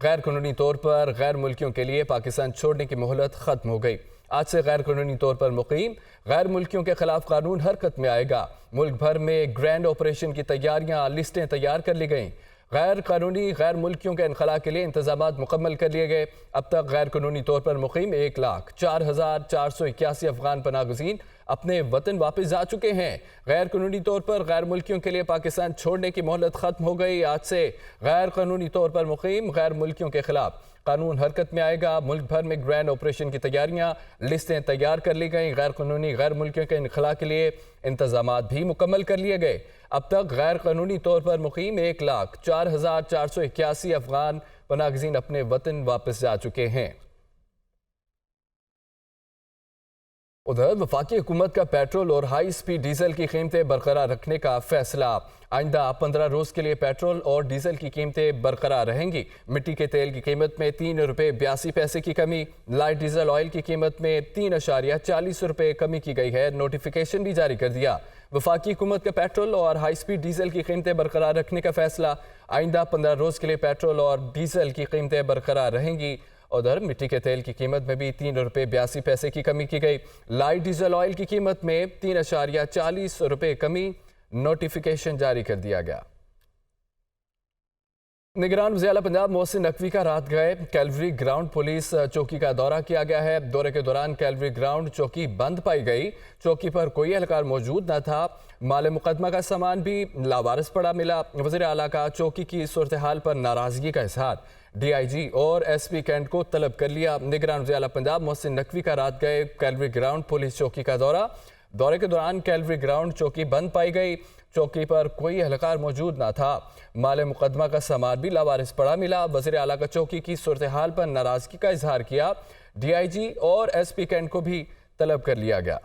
غیر قانونی طور پر غیر ملکیوں کے لیے پاکستان چھوڑنے کی مہلت ختم ہو گئی۔ آج سے غیر قانونی طور پر مقیم غیر ملکیوں کے خلاف قانون حرکت میں آئے گا۔ ملک بھر میں گرینڈ آپریشن کی تیاریاں، لسٹیں تیار کر لی گئیں۔ غیر قانونی غیر ملکیوں کے انخلاء کے لیے انتظامات مکمل کر لیے گئے۔ اب تک غیر قانونی طور پر مقیم 1,04,481 افغان پناہ گزین اپنے وطن واپس جا چکے ہیں۔ غیر قانونی طور پر غیر ملکیوں کے لیے پاکستان چھوڑنے کی مہلت ختم ہو گئی۔ آج سے غیر قانونی طور پر مقیم غیر ملکیوں کے خلاف قانون حرکت میں آئے گا۔ ملک بھر میں گرینڈ آپریشن کی تیاریاں، لسٹیں تیار کر لی گئیں۔ غیر قانونی غیر ملکیوں کے انخلاء کے لیے انتظامات بھی مکمل کر لیے گئے۔ اب تک غیر قانونی طور پر مقیم 1,04,481 افغان پناہ گزین اپنے وطن واپس جا چکے ہیں۔ ادھر وفاقی حکومت کا پیٹرول اور ہائی سپیڈ ڈیزل کی قیمتیں برقرار رکھنے کا فیصلہ۔ آئندہ 15 روز کے لیے پیٹرول اور ڈیزل کی قیمتیں برقرار رہیں گی۔ مٹی کے تیل کی قیمت میں 3 روپے 82 پیسے کی کمی، لائٹ ڈیزل آئل کی قیمت میں 3.40 روپے کمی کی گئی ہے۔ نوٹیفیکیشن بھی جاری کر دیا۔ وفاقی حکومت کا پیٹرول اور ہائی سپیڈ ڈیزل کی قیمتیں برقرار رکھنے کا فیصلہ۔ آئندہ 15 روز کے لیے پیٹرول اور ڈیزل کی قیمتیں برقرار رہیں گی۔ ادھر مٹی کے تیل کی قیمت میں بھی 3 روپے 82 پیسے کی کمی کی گئی۔ لائٹ ڈیزل آئل کی قیمت میں 3.40 روپے کمی، نوٹیفیکیشن جاری کر دیا گیا۔ نگران وزیر اعلیٰ پنجاب محسن نقوی کا رات گئے کیلوری گراؤنڈ پولیس چوکی کا دورہ کیا گیا ہے۔ دورے کے دوران کیلوری گراؤنڈ چوکی بند پائی گئی۔ چوکی پر کوئی اہلکار موجود نہ تھا۔ مال مقدمہ کا سامان بھی لاوارث پڑا ملا۔ وزیر اعلیٰ کا چوکی کی صورتحال پر ناراضگی کا اظہار۔ ڈی آئی جی اور ایس پی کینٹ کو طلب کر لیا۔ نگران وزیر اعلیٰ پنجاب محسن نقوی کا رات گئے کیلوری گراؤنڈ پولیس چوکی کا دورہ۔ دورے کے دوران کیلوری گراؤنڈ چوکی بند پائی گئی۔ چوکی پر کوئی اہلکار موجود نہ تھا۔ مال مقدمہ کا سامان بھی لاوارث پڑا ملا۔ وزیر اعلیٰ کا چوکی کی صورتحال پر ناراضگی کا اظہار کیا۔ ڈی آئی جی اور ایس پی کینٹ کو بھی طلب کر لیا گیا۔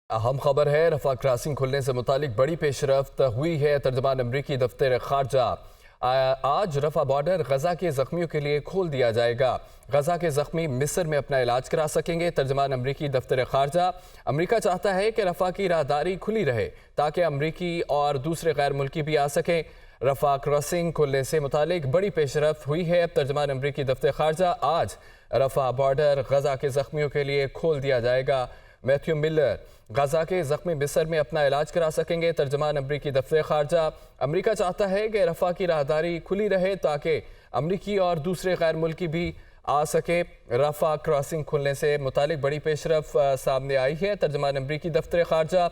اہم خبر ہے، رفح کراسنگ کھلنے سے متعلق بڑی پیش رفت ہوئی ہے۔ ترجمان امریکی دفتر خارجہ آج رفح بارڈر غزہ کے زخمیوں کے لیے کھول دیا جائے گا۔ غزہ کے زخمی مصر میں اپنا علاج کرا سکیں گے۔ ترجمان امریکی دفتر خارجہ، امریکہ چاہتا ہے کہ رفح کی راہداری کھلی رہے تاکہ امریکی اور دوسرے غیر ملکی بھی آ سکیں۔ رفح کراسنگ کھلنے سے متعلق بڑی پیش رفت ہوئی ہے۔ ترجمان امریکی دفتر خارجہ، آج رفح بارڈر غزہ کے زخمیوں کے لیے کھول دیا جائے گا۔ میتھیو ملر، غزہ کے زخمی مصر میں اپنا علاج کرا سکیں گے۔ ترجمان امریکی دفتر خارجہ، امریکہ چاہتا ہے کہ رفح کی راہداری کھلی رہے تاکہ امریکی اور دوسرے غیر ملکی بھی آ سکے۔ رفح کراسنگ کھلنے سے متعلق بڑی پیش رفت سامنے آئی ہے۔ ترجمان امریکی دفتر خارجہ،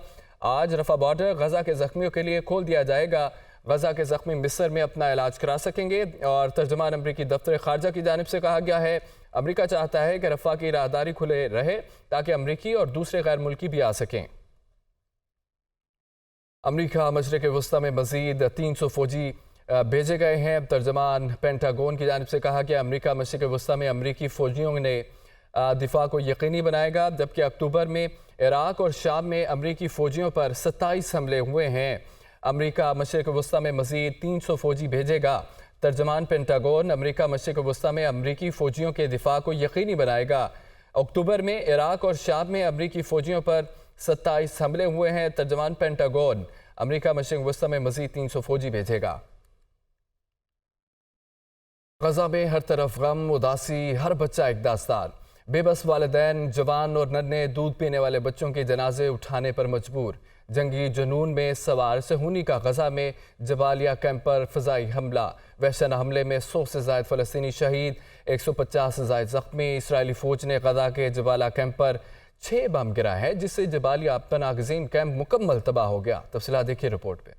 آج رفح بارڈر غزہ کے زخمیوں کے لیے کھول دیا جائے گا۔ غزہ کے زخمی مصر میں اپنا علاج کرا سکیں گے۔ اور ترجمان امریکی دفتر خارجہ کی جانب سے کہا گیا ہے، امریکہ چاہتا ہے کہ رفح کی راہداری کھلے رہے تاکہ امریکی اور دوسرے غیر ملکی بھی آ سکیں۔ امریکہ مشرق وسطی میں مزید 300 فوجی بھیجے گئے ہیں۔ ترجمان پینٹاگون کی جانب سے کہا کہ امریکہ مشرق وسطی میں امریکی فوجیوں نے دفاع کو یقینی بنائے گا، جبکہ اکتوبر میں عراق اور شام میں امریکی فوجیوں پر 27 حملے ہوئے ہیں۔ امریکہ مشرق وسطی میں مزید 300 فوجی بھیجے گا۔ ترجمان پینٹاگون، امریکہ مشرق وسطی میں امریکی فوجیوں کے دفاع کو یقینی بنائے گا۔ اکتوبر میں عراق اور شام میں امریکی فوجیوں پر 27 حملے ہوئے ہیں۔ ترجمان پینٹاگون، امریکہ مشرق وسطی میں مزید 300 فوجی بھیجے گا۔ غزہ میں ہر طرف غم، اداسی، ہر بچہ ایک داستان۔ بے بس والدین، جوان اور ننھے دودھ پینے والے بچوں کے جنازے اٹھانے پر مجبور۔ جنگی جنون میں سوار صہیونی کا غزہ میں جبالیہ کیمپ پر فضائی حملہ۔ وحشیانہ حملے میں 100 سے زائد فلسطینی شہید، 150 سے زائد زخمی۔ اسرائیلی فوج نے غزہ کے جبالیہ کیمپ پر 6 بم گرائے ہیں، جس سے جبالیہ پناہ گزین کیمپ مکمل تباہ ہو گیا۔ تفصیلات دیکھیے رپورٹ پہ۔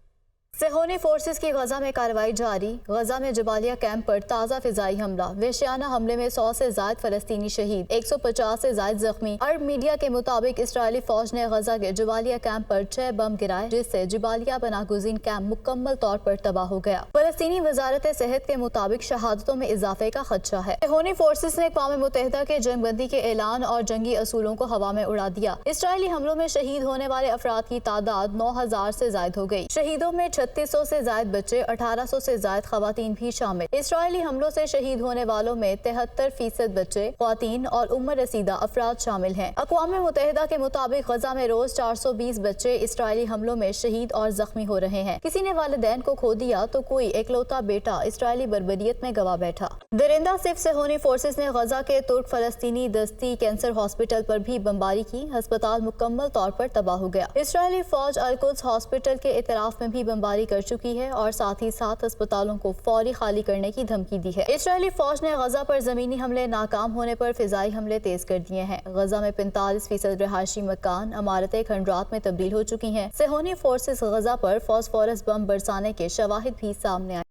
صہیونی فورسز کی غزہ میں کارروائی جاری۔ غزہ میں جبالیہ کیمپ پر تازہ فضائی حملہ۔ وحشیانہ حملے میں 100 سے زائد فلسطینی شہید، 150 سے زائد زخمی۔ عرب میڈیا کے مطابق اسرائیلی فوج نے غزہ کے جبالیہ کیمپ پر 6 بم گرائے، جس سے جبالیہ پناہ گزین کیمپ مکمل طور پر تباہ ہو گیا۔ فلسطینی وزارت صحت کے مطابق شہادتوں میں اضافے کا خدشہ ہے۔ صہیونی فورسز نے اقوام متحدہ کے جنگ بندی کے اعلان اور جنگی اصولوں کو ہوا میں اڑا دیا۔ اسرائیلی حملوں میں شہید ہونے والے افراد کی تعداد 9000 سے زائد ہو گئی۔ شہیدوں میں 3600 से जायद बच्चे, 1800 से जायद खवातीन भी शामिल। इसराइली हमलों से शहीद होने वालों में 73% बच्चे, खवातीन और उम्र रसीदा अफराद शामिल हैं। अक़वाम मुत्तहिदा के मुताबिक गजा में रोज 420 बच्चे इसराइली हमलों में शहीद और जख्मी हो रहे हैं। किसी ने वालिदैन को खो दिया तो कोई इकलौता बेटा इसराइली बर्बरियत में गवा बैठा। दरिंदा सिर्फ सेहोनी फोर्सेस ने गजा के तुर्क फलस्तीनी दस्ती कैंसर हॉस्पिटल पर भी बमबारी की। अस्पताल मुकम्मल तौर पर तबाह हो गया। इसराइली फौज अल-कुद्स हॉस्पिटल के इतराफ में भी बमबारी कर चुकी है और साथ ही साथ अस्पतालों को फौरी खाली करने की धमकी दी है। इसराइली फौज ने गजा पर जमीनी हमले नाकाम होने पर फिजाई हमले तेज कर दिए हैं। गजा में 45% रिहायशी मकान, इमारतें खंडरात में तब्दील हो चुकी हैं। सेहोनी फोर्सेस गजा पर फॉस्फोरस बम बरसाने के शवाहिद भी सामने आए।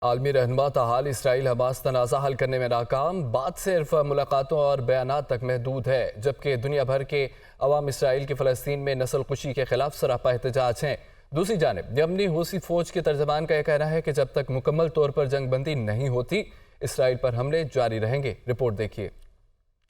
आलमी रहनुमा ताहाल इसराइल हमास तनाज़ा हल करने में नाकाम। बात सिर्फ मुलाकातों और बयानात तक महदूद है, जबकि दुनिया भर के अवाम इसराइल की फ़लस्तीन में नस्ल कुशी के खिलाफ सरापा एहतजाज हैं। दूसरी जानिब यमनी हूसी फौज के तर्जमान का यह कहना है कि जब तक मुकम्मल तौर पर जंग बंदी नहीं होती इसराइल पर हमले जारी रहेंगे। रिपोर्ट देखिए।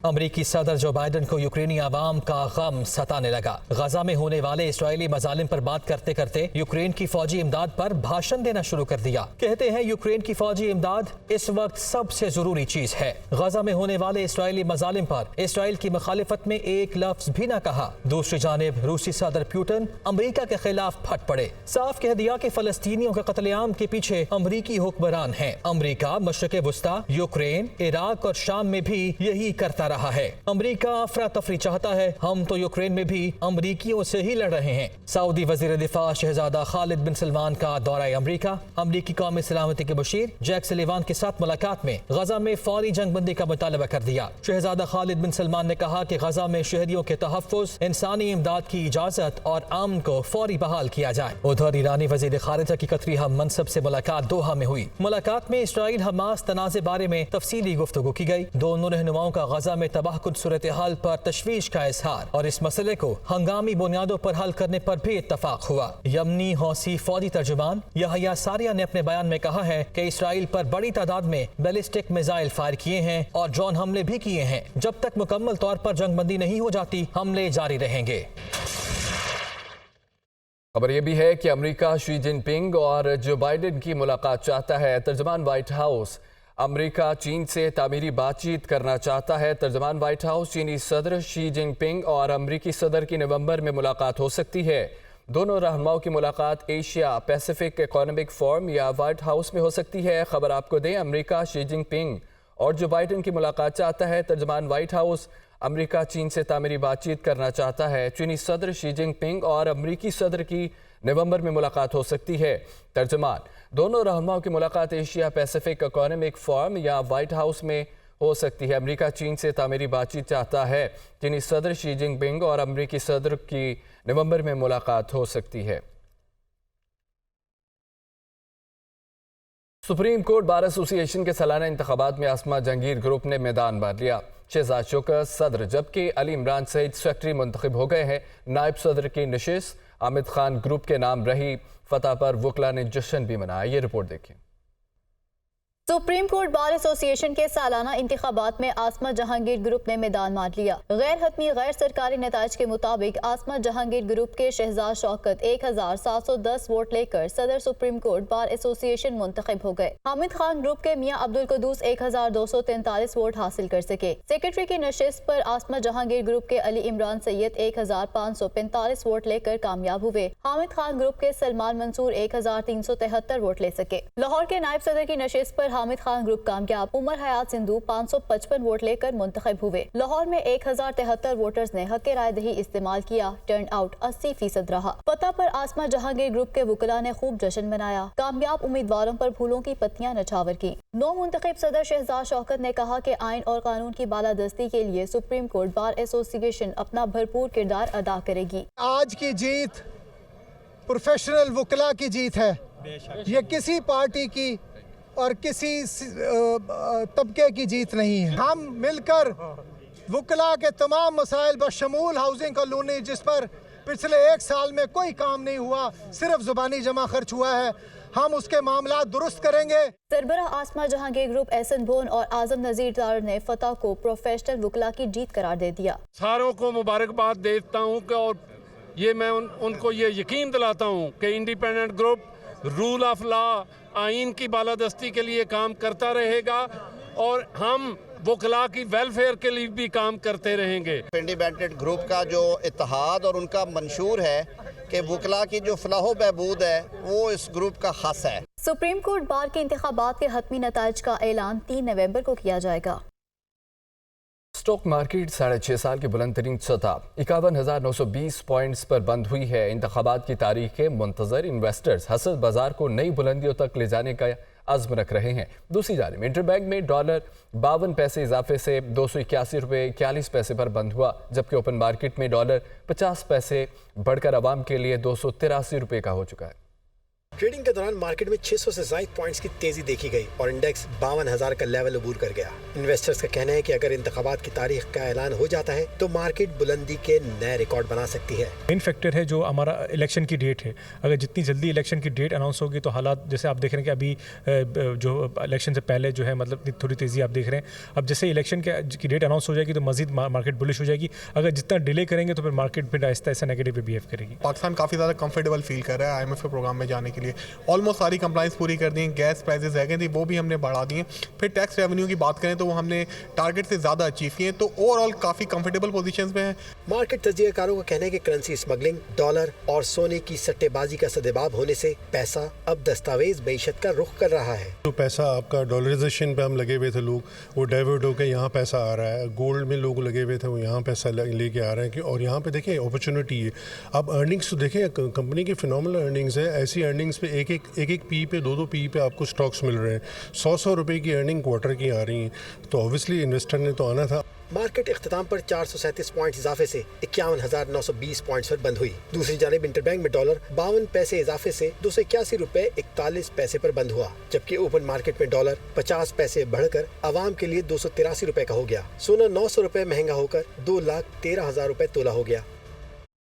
अमरीकी सदर जो बाइडन को यूक्रेनी आवाम का गम सताने लगा। गजा में होने वाले इसराइली मजालिम पर बात करते करते यूक्रेन की फौजी इमदाद पर भाषण देना शुरू कर दिया। कहते हैं यूक्रेन की फौजी इमदाद इस वक्त सबसे जरूरी चीज है। गजा में होने वाले इसराइली मजालिम पर इसराइल की मुखालिफत में एक लफ्ज भी न कहा। दूसरी जानिब रूसी सदर पुतिन अमरीका के खिलाफ फट पड़े। साफ कह दिया कि फलस्तीनियों के कत्लेआम के पीछे अमरीकी हुक्मरान है। अमरीका मशरक़े वुस्ता, यूक्रेन, इराक और शाम में भी यही करता रहा है। अमरीका अफरा तफरी चाहता है, हम तो यूक्रेन में भी अमरीकियों से ही लड़ रहे हैं। सऊदी वजीर दिफा शहजादा खालिद बिन सलमान का दौरा अमरीका। अमरीकी कौमी सलामती के मुशीर जैक सलीवान के साथ मुलाकात में गजा में फौरी जंग बंदी का मुतालबा कर दिया। शहजादा खालिद बिन सलमान ने कहा कि गजा में शहरियों के तहफ़्फ़ुज़, इंसानी इमदाद की इजाजत और अमन को फौरी बहाल किया जाए। उधर ईरानी वजीर खारिजा की कतरी हम मनसब से मुलाकात दोहा में हुई। मुलाकात में इसराइल हमास तनाज़े बारे में तफसीली गुफ्तगू की गई। दोनों रहनुमाओं का गजा में तबाहकुन सूरत हाल पर तशवीश का इजहार और इस मसले को हंगामी बुनियादों पर हल करने पर भी इत्तफाक हुआ। यमनी हौसी फौजी तर्जुमान यहया सारिया ने अपने बयान में कहा है कि इसराइल पर बड़ी तादाद में बैलिस्टिक मिसाइल फायर किए हैं और ड्रोन हमले भी किए हैं। जब तक मुकम्मल तौर पर जंग बंदी नहीं हो जाती हमले जारी रहेंगे। खबर यह भी है कि अमेरिका शी जिनपिंग और जो बाइडेन की मुलाकात चाहता है। तर्जमान व्हाइट हाउस अमेरिका चीन से तामीरी बातचीत करना चाहता है। तर्जमान व्हाइट हाउस चीनी सदर शी जिनपिंग और अमेरिकी सदर की नवंबर में मुलाकात हो सकती है। दोनों रहनुमाओं की मुलाकात एशिया पैसिफिक इकोनॉमिक फोरम या व्हाइट हाउस में हो सकती है। खबर आपको दें, अमेरिका शी जिनपिंग और जो बाइडेन की मुलाकात चाहता है। तर्जमान व्हाइट हाउस अमेरिका चीन से तामीरी बातचीत करना चाहता है। चीनी सदर शी जिनपिंग और अमेरिकी सदर की नवंबर में मुलाकात हो सकती है। तर्जमान दोनों रहनुमाओं की मुलाकात एशिया पैसिफिक इकोनॉमिक फोरम या व्हाइट हाउस में हो सकती है। अमेरिका चीन से तामीरी बातचीत चाहता है। चीनी सदर शी जिनपिंग और अमेरिकी सदर की नवंबर में मुलाकात हो सकती है। सुप्रीम कोर्ट बार एसोसिएशन के सालाना इंतखाबात में आसमा जहांगीर ग्रुप ने मैदान मार लिया। शहजाद शौकत सदर जबकि अली इमरान सईद सेक्रेटरी मुंतखब हो गए हैं। नायब सदर की नशिस्त आमिद खान ग्रुप के नाम रही। फतह पर वकला ने जश्न भी मनाया। ये रिपोर्ट देखें। सुप्रीम कोर्ट बार एसोसिएशन के सालाना इंतखाबात में आसमा जहांगीर ग्रुप ने मैदान मार लिया। गैर हतमी गैर सरकारी नताज के मुताबिक आसमा जहांगीर ग्रुप के शहजाद शौकत 1710 वोट लेकर सदर सुप्रीम कोर्ट बार एसोसिएशन मुंतखब हो गए। हामिद खान ग्रुप के मियां अब्दुल कुदूस 1243 वोट हासिल कर सके। सेक्रेटरी की नशिस्त पर आसमा जहांगीर ग्रुप के अली इमरान सैयद 1545 वोट लेकर कामयाब हुए। हामिद खान ग्रुप के सलमान मंसूर 1373 वोट ले सके। लाहौर के नायब सदर की नशिस्त पर हामिद खान ग्रुप कामयाब। उमर हयात सिंधु 555 वोट लेकर मुंतखब हुए। लाहौर में 1073 वोटर्स ने हक राय दही इस्तेमाल किया। टर्न आउट 80% रहा। फतह पर आसमा जहांगीर ग्रुप के वकला ने खूब जश्न मनाया। कामयाब उम्मीदवारों पर फूलों की पत्तियां नछावर की। नौ मुंतखब सदर शहजाद शौकत ने कहा कि आइन और कानून की बालादस्ती के लिए सुप्रीम कोर्ट बार एसोसिएशन अपना भरपूर किरदार अदा करेगी। आज की जीत प्रोफेशनल वकला की जीत है। ये किसी पार्टी की और किसी तबके की जीत नहीं है। हम मिलकर वकला के तमाम मसाइल बशमूल हाउसिंग कॉलोनी, जिस पर पिछले 1 साल में कोई काम नहीं हुआ, सिर्फ जुबानी जमा खर्च हुआ है, हम उसके मामला दुरुस्त करेंगे। सरबराह आसमा जहांगीर ग्रुप एहसन बोन और आजम नजीर तार ने फतह को प्रोफेशनल वकला की जीत करार दे दिया। सारों को मुबारकबाद देता हूँ और ये मैं उनको ये यकीन दिलाता हूँ कि independent group rule of law, आइन की बालादस्ती के लिए काम करता रहेगा और हम वकला की वेलफेयर के लिए भी काम करते रहेंगे। इंडिपेंडेंट ग्रुप का जो इत्तेहाद और उनका मंशूर है कि वकला की जो फलाह बहबूद है वो इस ग्रुप का खास है। सुप्रीम कोर्ट बार के इंतखाबात के हतमी नताइज का ऐलान 3 नवंबर को किया जाएगा। स्टॉक मार्केट 6.5 साल की बुलंद तरीन सतह 51,920 पॉइंट्स पर बंद हुई है। इंतखाबात की तारीख के मुंतजर इन्वेस्टर्स हसद बाजार को नई बुलंदियों तक ले जाने का अज़्म रख रहे हैं। दूसरी जानिब इंटरबैंक में डॉलर 52 पैसे इजाफे से 281 रुपये 41 पैसे पर बंद हुआ, जबकि ओपन मार्केट में डॉलर 50 पैसे बढ़कर आवाम के लिए 283 रुपये का हो चुका है। ट्रेडिंग के दौरान मार्केट में 600 से ज़ायद पॉइंट्स की तेजी देखी गई और इंडेक्स 52,000 का लेवल अबूर कर गया। इन्वेस्टर्स का कहना है कि अगर इंतखाबात की तारीख का ऐलान हो जाता है तो मार्केट बुलंदी के नए रिकॉर्ड बना सकती है। मेन फैक्टर है जो हमारा इलेक्शन की डेट है। अगर जितनी जल्दी इलेक्शन की डेट अनाउंस होगी तो हालात जैसे आप देख रहे हैं कि अभी जो इलेक्शन से पहले जो है मतलब थोड़ी तेज़ी आप देख रहे हैं। अब जैसे इलेक्शन की डेट अनाउंस हो जाएगी तो मजीद मार्केट बुलिश हो जाएगी। अगर जितना डिले करेंगे तो फिर मार्केट फिर आहिस्ता आहिस्ता नेगेटिव पे बिहेव करेगी। पाकिस्तान काफ़ी ज़्यादा कंफर्टेबल फील कर रहा है IMF के प्रोग्राम में जाने के लिए। ऑलमोस्ट सारी कंप्लाइंस पूरी कर दी, गैस प्राइसेस रह गई थी वो भी हमने बढ़ा दिए। फिर टैक्स रेवेन्यू की बात करें तो वो हमने टारगेट से ज़्यादा अचीव किए, तो ओवरऑल काफ़ी कंफर्टेबल पोजीशंस में है। मार्केट तजज़ियाकारों का कहना है कि करेंसी स्मगलिंग, डॉलर और सोने की सट्टेबाजी का सद्देबाब होने से पैसा अब दस्तावेज मईशत का रुख कर रहा है। तो पैसा आपका डॉलराइजेशन पे हम लगे हुए थे, लोग वो डाइवर्ट होकर यहाँ पैसा आ रहा है। गोल्ड में लोग लगे हुए थे वो यहाँ पैसा लेके आ रहे हैं और यहाँ पे देखें अपॉर्चुनिटी है। अब अर्निंग्स तो देखें, कंपनी की फिनोमिनल अर्निंग्स है। ऐसी अर्निंग्स पे एक पी पे 2 पी पे आपको स्टॉक्स मिल रहे हैं। 100 रुपए की अर्निंग क्वार्टर की आ रही हैं, तो ऑब्वियसली इन्वेस्टर ने तो आना था। मार्केट इख्तिताम पर 437 पॉइंट इजाफे से 51,920 पॉइंट्स पर बंद हुई। दूसरी जानिब इंटरबैंक में डॉलर 52 पैसे इजाफे से 281 रुपए 41 पैसे पर बंद हुआ, जबकि ओपन मार्केट में डॉलर 50 पैसे बढ़कर आवाम के लिए 283 रुपए का हो गया। सोना 900 रुपए महंगा होकर 2,13,000 रुपए तोला हो गया।